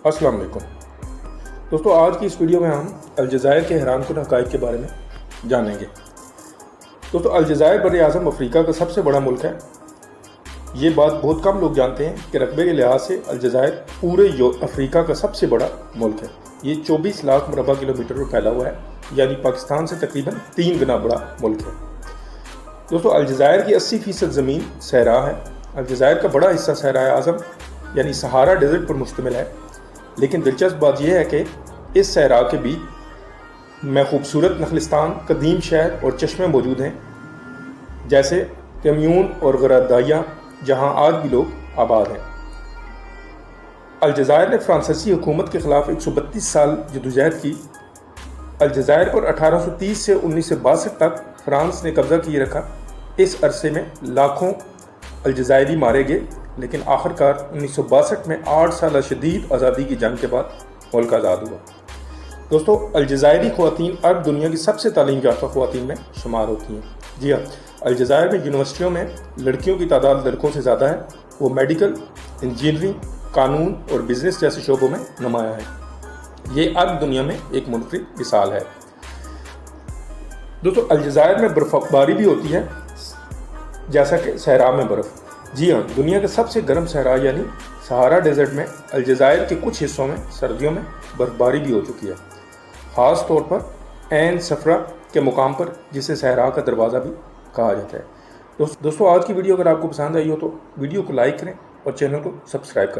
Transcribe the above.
अस्सलाम वालेकुम दोस्तों, आज की इस वीडियो में हम अलजायर के हैरानकुन हक़ाइक़ के बारे में जानेंगे। दोस्तों, अलजायर बर आज़म अफ्रीका का सबसे बड़ा मुल्क है। ये बात बहुत कम लोग जानते हैं कि रकबे के लिहाज से अलजायर पूरे अफ्रीका का सबसे बड़ा मुल्क है। ये 24 लाख मुरबा किलोमीटर पर फैला हुआ है, यानी पाकिस्तान से तकरीबन 3 गुना बड़ा मुल्क है। दोस्तों, अलजायर की 80% ज़मीन सहरा है। अलजायर का बड़ा हिस्सा सहरा आज़म यानी सहारा डेजर्ट पर मुश्तमिल है। लेकिन दिलचस्प बात यह है कि इस सहरा के बीच में खूबसूरत नखलिस्तान, कदीम शहर और चश्मे मौजूद हैं, जैसे कम्यून और गरादाइया, जहां आज भी लोग आबाद हैं। अलजायर ने फ्रांसीसी हुकूमत के ख़िलाफ़ 132 साल जदोजहद की। अलजायर पर 1830 से 1962 तक फ्रांस ने कब्ज़ा किए रखा। इस अरसे में लाखों अलजायरी मारे गए, लेकिन आखिरकार 1962 में 8 साल शदीद आज़ादी की जंग के बाद मुल्क आज़ाद हुआ। दोस्तों, अलजायरी ख़वातीन अरब दुनिया की सबसे तालीम याफ्ता ख़वातीन में शुमार होती हैं। जी हाँ, अलजायर में यूनिवर्सिटियों में लड़कियों की तादाद लड़कों से ज़्यादा है। वो मेडिकल, इंजीनियरिंग, कानून और बिजनेस जैसे शोबों में नुमाया है। ये अरब दुनिया में एक मुनफरिद मिसाल है। दोस्तों, अलजायर में बर्फ़बारी भी होती है, जैसा कि सहरा में बर्फ़। जी हाँ, दुनिया के सबसे गर्म सहरा यानी सहारा डेजर्ट में अलजायर के कुछ हिस्सों में सर्दियों में बर्फबारी भी हो चुकी है, ख़ास तौर पर ऐन सफरा के मुकाम पर, जिसे सहरा का दरवाज़ा भी कहा जाता है। दोस्तों, आज की वीडियो अगर आपको पसंद आई हो तो वीडियो को लाइक करें और चैनल को सब्सक्राइब करें।